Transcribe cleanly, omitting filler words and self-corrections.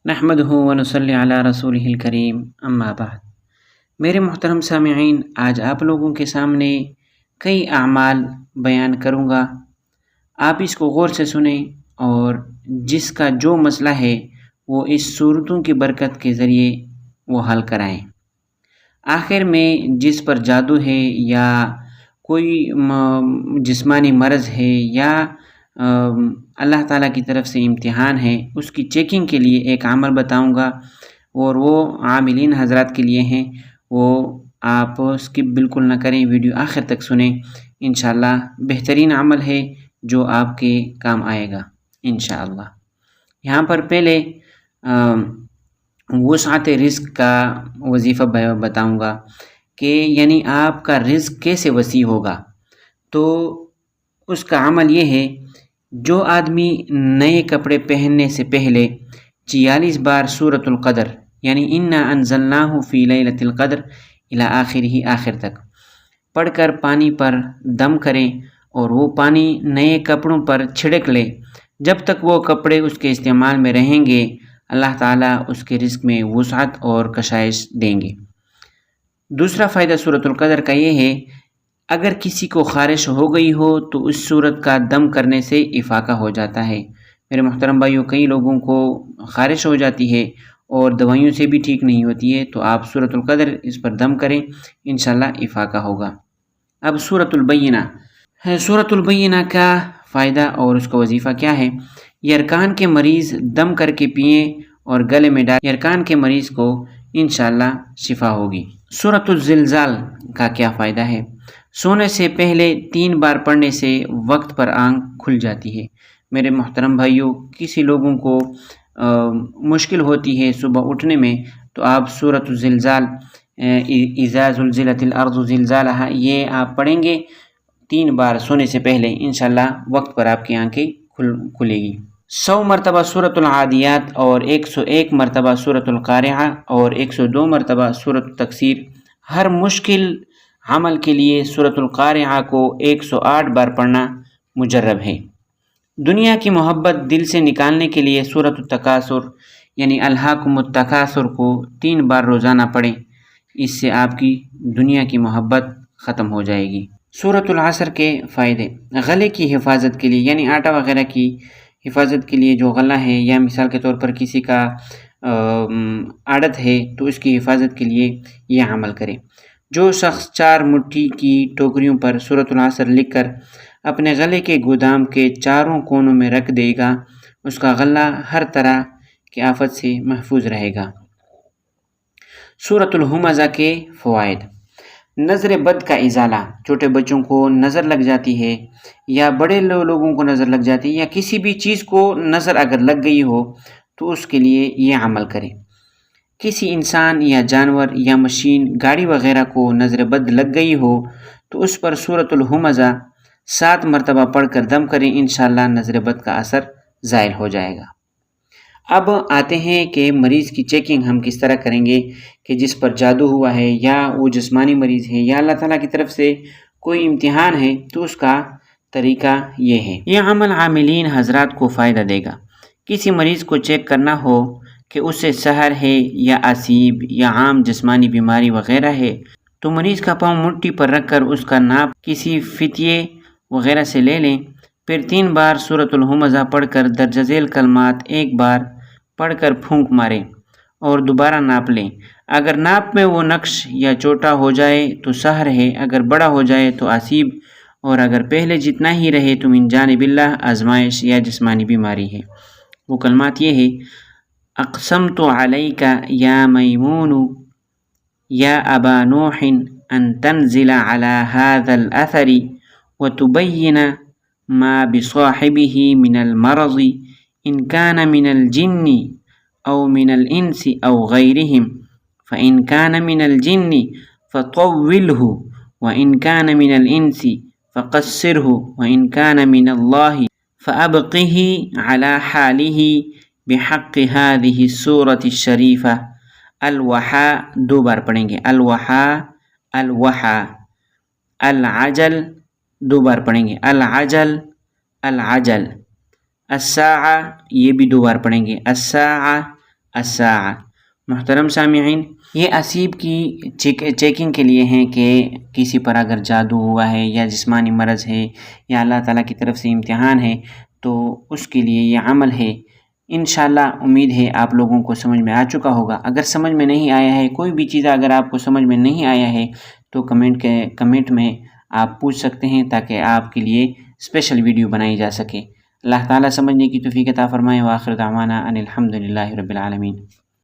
نحمدہ ونصلی علی رسولہ الکریم اما بعد۔ میرے محترم سامعین، آج آپ لوگوں کے سامنے کئی اعمال بیان کروں گا۔ آپ اس کو غور سے سنیں اور جس کا جو مسئلہ ہے وہ اس صورتوں کی برکت کے ذریعے وہ حل کرائیں۔ آخر میں جس پر جادو ہے یا کوئی جسمانی مرض ہے یا اللہ تعالیٰ کی طرف سے امتحان ہے، اس کی چیکنگ کے لیے ایک عمل بتاؤں گا، اور وہ عاملین حضرات کے لیے ہیں۔ وہ آپ اسکپ بالکل نہ کریں، ویڈیو آخر تک سنیں۔ انشاءاللہ بہترین عمل ہے جو آپ کے کام آئے گا انشاءاللہ۔ یہاں پر پہلے وسعت رزق کا وظیفہ بتاؤں گا کہ یعنی آپ کا رزق کیسے وسیع ہوگا۔ تو اس کا عمل یہ ہے، جو آدمی نئے کپڑے پہننے سے پہلے 46 بار سورۃ القدر یعنی انا انزلناہ فی لیلۃ القدر الی آخر تک پڑھ کر پانی پر دم کریں اور وہ پانی نئے کپڑوں پر چھڑک لے، جب تک وہ کپڑے اس کے استعمال میں رہیں گے اللہ تعالیٰ اس کے رزق میں وسعت اور کشائش دیں گے۔ دوسرا فائدہ سورۃ القدر کا یہ ہے، اگر کسی کو خارش ہو گئی ہو تو اس سورت کا دم کرنے سے افاقہ ہو جاتا ہے۔ میرے محترم بھائیوں، کئی لوگوں کو خارش ہو جاتی ہے اور دوائیوں سے بھی ٹھیک نہیں ہوتی ہے، تو آپ سورۃ القدر اس پر دم کریں، انشاءاللہ افاقہ ہوگا۔ اب سورۃ البینہ سورۃ البینہ کا فائدہ اور اس کا وظیفہ کیا ہے؟ یرکان کے مریض دم کر کے پئیں اور گلے میں ڈال، یرکان کے مریض کو انشاءاللہ شفا ہوگی۔ سورۃ الزلزال کا کیا فائدہ ہے؟ سونے سے پہلے 3 بار پڑھنے سے وقت پر آنکھ کھل جاتی ہے۔ میرے محترم بھائیوں، کسی لوگوں کو مشکل ہوتی ہے صبح اٹھنے میں، تو آپ سورۃ الزلزال اذا زلزلت الارض زلزالها یہ آپ پڑھیں گے 3 بار سونے سے پہلے، انشاءاللہ وقت پر آپ کی آنکھیں کھلے گی۔ 100 مرتبہ سورۃ العادیات اور 101 مرتبہ سورۃ القارعہ اور 102 مرتبہ سورۃ التکثیر۔ ہر مشکل عمل کے لیے سورۃ القارعہ کو 108 بار پڑھنا مجرب ہے۔ دنیا کی محبت دل سے نکالنے کے لیے سورۃ التکاثر یعنی الہاکم التکاثر کو 3 بار روزانہ پڑھیں، اس سے آپ کی دنیا کی محبت ختم ہو جائے گی۔ سورۃ العصر کے فائدے، غلے کی حفاظت کے لیے یعنی آٹا وغیرہ کی حفاظت کے لیے جو غلہ ہے، یا مثال کے طور پر کسی کا عادت ہے تو اس کی حفاظت کے لیے یہ عمل کریں۔ جو شخص 4 مٹھی کی ٹوکریوں پر سورۃ العصر لکھ کر اپنے غلے کے گودام کے چاروں کونوں میں رکھ دے گا، اس کا غلہ ہر طرح کی آفت سے محفوظ رہے گا۔ سورۃ الہمزہ کے فوائد، نظر بد کا ازالہ، چھوٹے بچوں کو نظر لگ جاتی ہے یا بڑے لوگوں کو نظر لگ جاتی ہے، یا کسی بھی چیز کو نظر اگر لگ گئی ہو تو اس کے لیے یہ عمل کریں۔ کسی انسان یا جانور یا مشین گاڑی وغیرہ کو نظر بد لگ گئی ہو تو اس پر سورۃ الہمزہ 7 مرتبہ پڑھ کر دم کریں، انشاءاللہ نظر بد کا اثر زائل ہو جائے گا۔ اب آتے ہیں کہ مریض کی چیکنگ ہم کس طرح کریں گے، کہ جس پر جادو ہوا ہے یا وہ جسمانی مریض ہے یا اللہ تعالیٰ کی طرف سے کوئی امتحان ہے، تو اس کا طریقہ یہ ہے۔ یہ عمل عاملین حضرات کو فائدہ دے گا۔ کسی مریض کو چیک کرنا ہو کہ اسے سحر ہے یا اسیب یا عام جسمانی بیماری وغیرہ ہے، تو مریض کا پاؤں مٹی پر رکھ کر اس کا ناپ کسی فتیے وغیرہ سے لے لیں، پھر 3 بار سورۃ الہمزہ پڑھ کر درج ذیل کلمات 1 بار پڑھ کر پھونک ماریں اور دوبارہ ناپ لیں۔ اگر ناپ میں وہ نقش یا چھوٹا ہو جائے تو سحر ہے، اگر بڑا ہو جائے تو اسیب، اور اگر پہلے جتنا ہی رہے تو من جانب اللہ آزمائش یا جسمانی بیماری ہے۔ وہ کلمات یہ ہے: اقسمت علیک یا میمون یا ابا نوح ان تنزل علی هذا الاثر وتبین ما بصاحبه من المرض ان كان من الجن او من الانس او غیرهم فان كان من الجن فطوله وان كان من الانس فقصره وان كان من الله فابقه على حاله بحق هذه السورة الشریفہ۔ الوحا 2 بار پڑھیں گے، الوحا الوحا۔ العجل 2 بار پڑھیں گے، العجل العجل۔ الساعہ یہ بھی 2 بار پڑھیں گے، الساعہ الساعة۔ محترم سامعین، یہ اسیب کی چیکنگ کے لیے ہیں کہ کسی پر اگر جادو ہوا ہے یا جسمانی مرض ہے یا اللہ تعالیٰ کی طرف سے امتحان ہے تو اس کے لیے یہ عمل ہے۔ انشاءاللہ امید ہے آپ لوگوں کو سمجھ میں آ چکا ہوگا۔ اگر سمجھ میں نہیں آیا ہے، کوئی بھی چیز اگر آپ کو سمجھ میں نہیں آیا ہے تو کمنٹ میں آپ پوچھ سکتے ہیں تاکہ آپ کے لیے اسپیشل ویڈیو بنائی جا سکے۔ اللہ تعالیٰ سمجھنے کی توفیق عطا فرمائے۔ وآخر دعوانا ان الحمدللہ رب العالمین۔